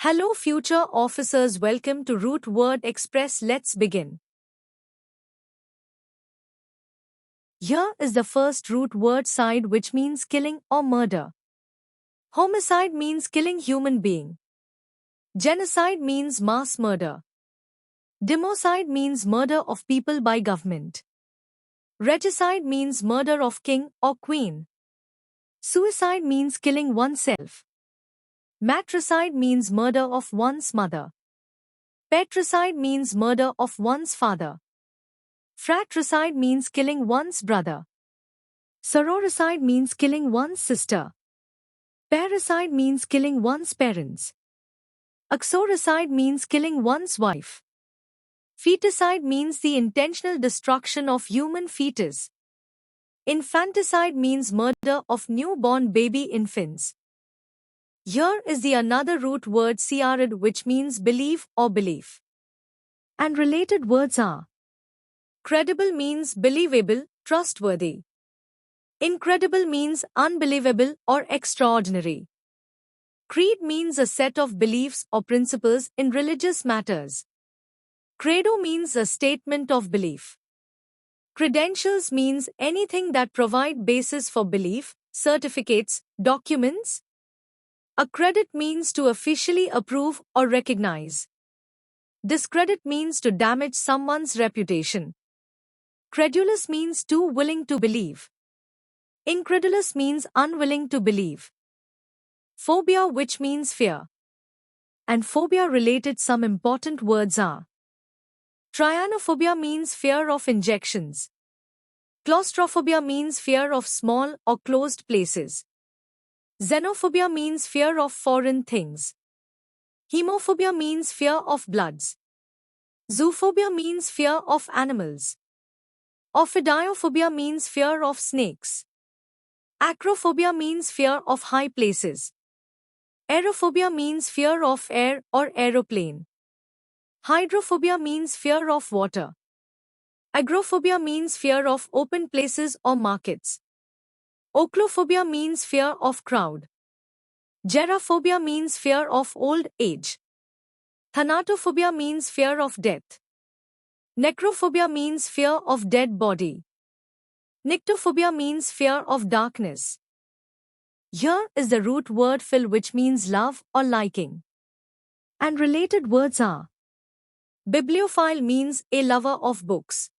Hello future officers, welcome to Root Word Express. Let's begin. Here is the first root word side, which means killing or murder. Homicide means killing human being. Genocide means mass murder. Democide means murder of people by government. Regicide means murder of king or queen. Suicide means killing oneself. Matricide means murder of one's mother. Patricide means murder of one's father. Fratricide means killing one's brother. Sororicide means killing one's sister. Parricide means killing one's parents. Uxoricide means killing one's wife. Feticide means the intentional destruction of human fetus. Infanticide means murder of newborn baby infants. Here is the another root word cred, which means believe or belief. And related words are: credible means believable, trustworthy. Incredible means unbelievable or extraordinary. Creed means a set of beliefs or principles in religious matters. Credo means a statement of belief. Credentials means anything that provide basis for belief, certificates, documents. Accredit means to officially approve or recognize. Discredit means to damage someone's reputation. Credulous means too willing to believe. Incredulous means unwilling to believe. Phobia, which means fear. And phobia related some important words are: trypanophobia means fear of injections. Claustrophobia means fear of small or closed places. Xenophobia means fear of foreign things. Hemophobia means fear of bloods. Zoophobia means fear of animals. Ophidiophobia means fear of snakes. Acrophobia means fear of high places. Aerophobia means fear of air or aeroplane. Hydrophobia means fear of water. Agoraphobia means fear of open places or markets. Ochlophobia means fear of crowd. Gerophobia means fear of old age. Thanatophobia means fear of death. Necrophobia means fear of dead body. Nyctophobia means fear of darkness. Here is the root word phil, which means love or liking. And related words are: bibliophile means a lover of books.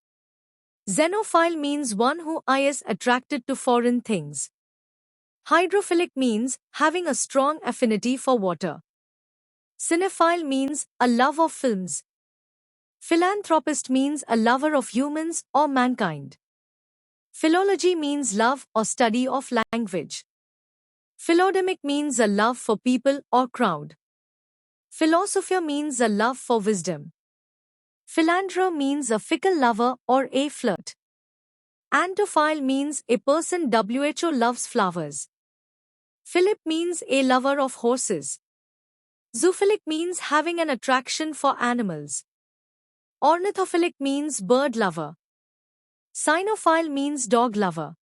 Xenophile means one who is attracted to foreign things. Hydrophilic means having a strong affinity for water. Cinephile means a love of films. Philanthropist means a lover of humans or mankind. Philology means love or study of language. Philodemic means a love for people or crowd. Philosophia means a love for wisdom. Philandrer means a fickle lover or a flirt. Anthophile means a person who loves flowers. Philip means a lover of horses. Zoophilic means having an attraction for animals. Ornithophilic means bird lover. Cynophile means dog lover.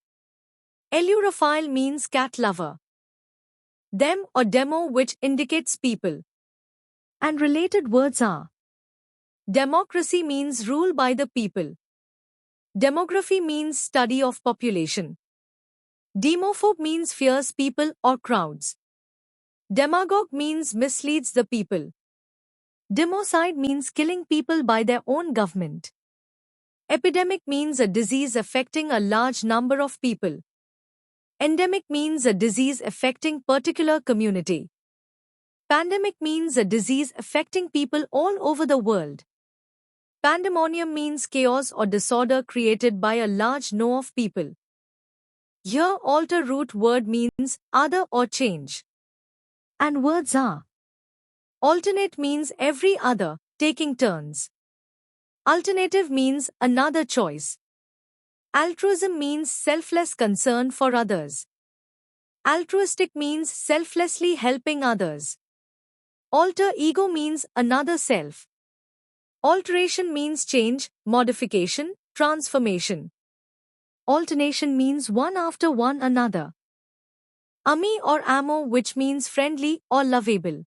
Allurophile means cat lover. Dem or demo, which indicates people. And related words are: democracy means rule by the people. Demography means study of population. Demophobe means fears people or crowds. Demagogue means misleads the people. Democide means killing people by their own government. Epidemic means a disease affecting a large number of people. Endemic means a disease affecting particular community. Pandemic means a disease affecting people all over the world. Pandemonium means chaos or disorder created by a large number of people. Here alter root word means other or change. And words are: alternate means every other, taking turns. Alternative means another choice. Altruism means selfless concern for others. Altruistic means selflessly helping others. Alter ego means another self. Alteration means change, modification, transformation. Alternation means one after one another. Ami or amo, which means friendly or lovable.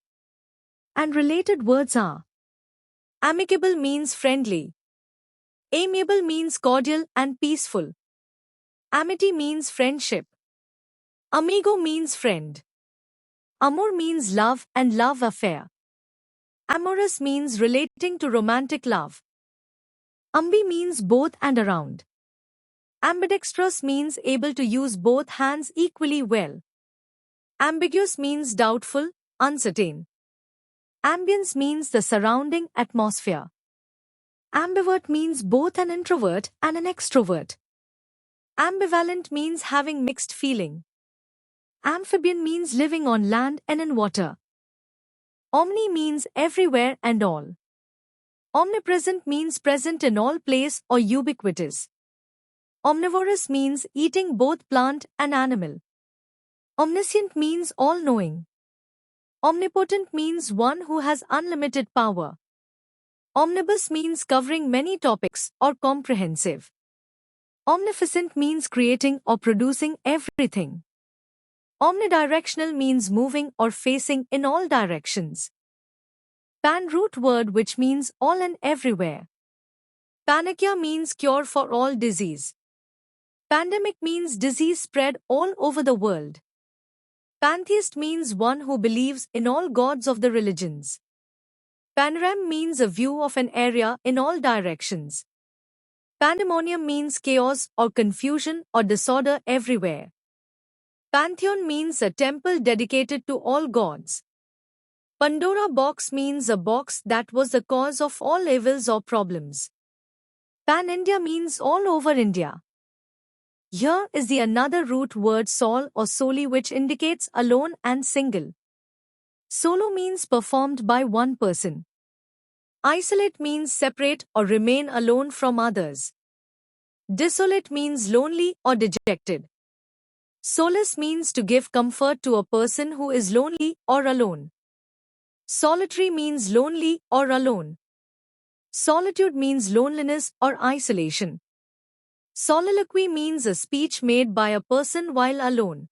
and related words are: amicable means friendly. Amiable means cordial and peaceful. Amity means friendship. Amigo means friend. Amor means love and love affair. Amorous means relating to romantic love. Ambi means both and around. Ambidextrous means able to use both hands equally well. Ambiguous means doubtful, uncertain. Ambience means the surrounding atmosphere. Ambivert means both an introvert and an extrovert. Ambivalent means having mixed feeling. Amphibian means living on land and in water. Omni means everywhere and all. Omnipresent means present in all place or ubiquitous. Omnivorous means eating both plant and animal. Omniscient means all-knowing. Omnipotent means one who has unlimited power. Omnibus means covering many topics or comprehensive. Omnificent means creating or producing everything. Omnidirectional means moving or facing in all directions. Pan-root word which means all and everywhere. Panakia means cure for all disease. Pandemic means disease spread all over the world. Pantheist means one who believes in all gods of the religions. Panorama means a view of an area in all directions. Pandemonium means chaos or confusion or disorder everywhere. Pantheon means a temple dedicated to all gods. Pandora box means a box that was the cause of all evils or problems. Pan-India means all over India. Here is the another root word sol or soli which indicates alone and single. Solo means performed by one person. Isolate means separate or remain alone from others. Desolate means lonely or dejected. Solace means to give comfort to a person who is lonely or alone. Solitary means lonely or alone. Solitude means loneliness or isolation. Soliloquy means a speech made by a person while alone.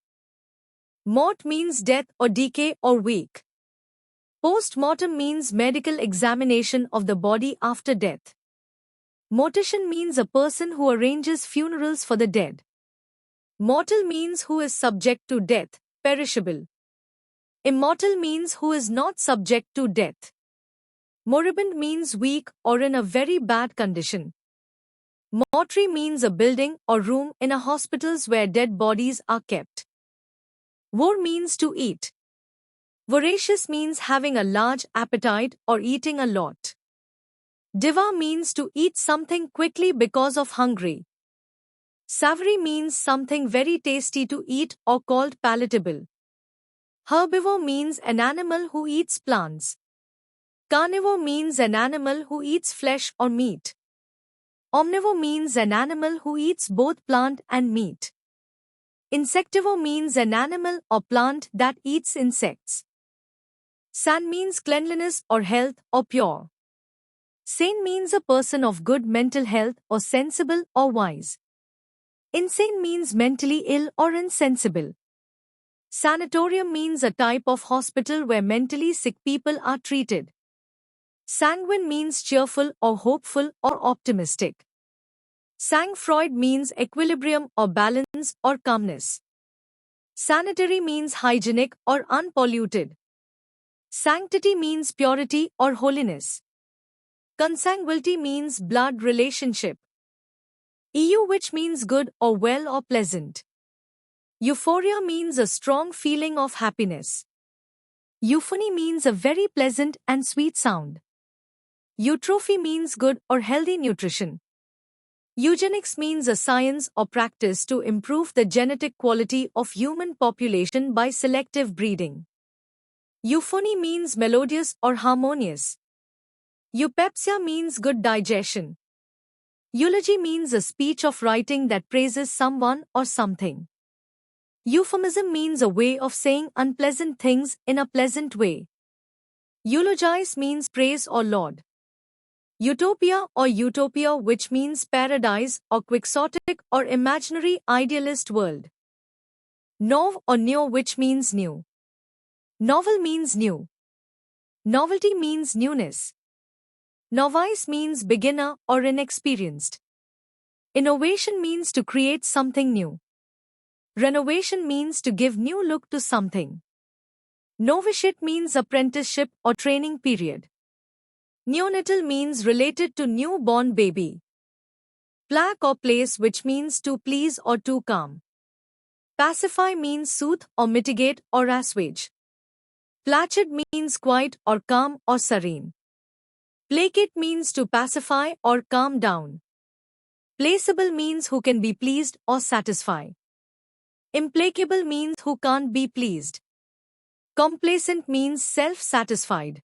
Mort means death or decay or weak. Post-mortem means medical examination of the body after death. Mortician means a person who arranges funerals for the dead. Mortal means who is subject to death, perishable. Immortal means who is not subject to death. Moribund means weak or in a very bad condition. Mortuary means a building or room in a hospitals where dead bodies are kept. Vor means to eat. Voracious means having a large appetite or eating a lot. Diva means to eat something quickly because of hungry. Savory means something very tasty to eat or called palatable. Herbivore means an animal who eats plants. Carnivore means an animal who eats flesh or meat. Omnivore means an animal who eats both plant and meat. Insectivore means an animal or plant that eats insects. San means cleanliness or health or pure. Sane means a person of good mental health or sensible or wise. Insane means mentally ill or insensible. Sanatorium means a type of hospital where mentally sick people are treated. Sanguine means cheerful or hopeful or optimistic. Sang-froid means equilibrium or balance or calmness. Sanitary means hygienic or unpolluted. Sanctity means purity or holiness. Consanguinity means blood relationship. EU which means good or well or pleasant. Euphoria means a strong feeling of happiness. Euphony means a very pleasant and sweet sound. Eutrophy means good or healthy nutrition. Eugenics means a science or practice to improve the genetic quality of human population by selective breeding. Euphony means melodious or harmonious. Eupepsia means good digestion. Eulogy means a speech of writing that praises someone or something. Euphemism means a way of saying unpleasant things in a pleasant way. Eulogize means praise or laud. Utopia or utopia which means paradise or quixotic or imaginary idealist world. Nov or neo which means new. Novel means new. Novelty means newness. Novice means beginner or inexperienced. Innovation means to create something new. Renovation means to give new look to something. Novitiate means apprenticeship or training period. Neonatal means related to newborn baby. Plaque or place, which means to please or to calm. Pacify means soothe or mitigate or assuage. Placid means quiet or calm or serene. Placate means to pacify or calm down. Placeable means who can be pleased or satisfy. Implacable means who can't be pleased. Complacent means self-satisfied.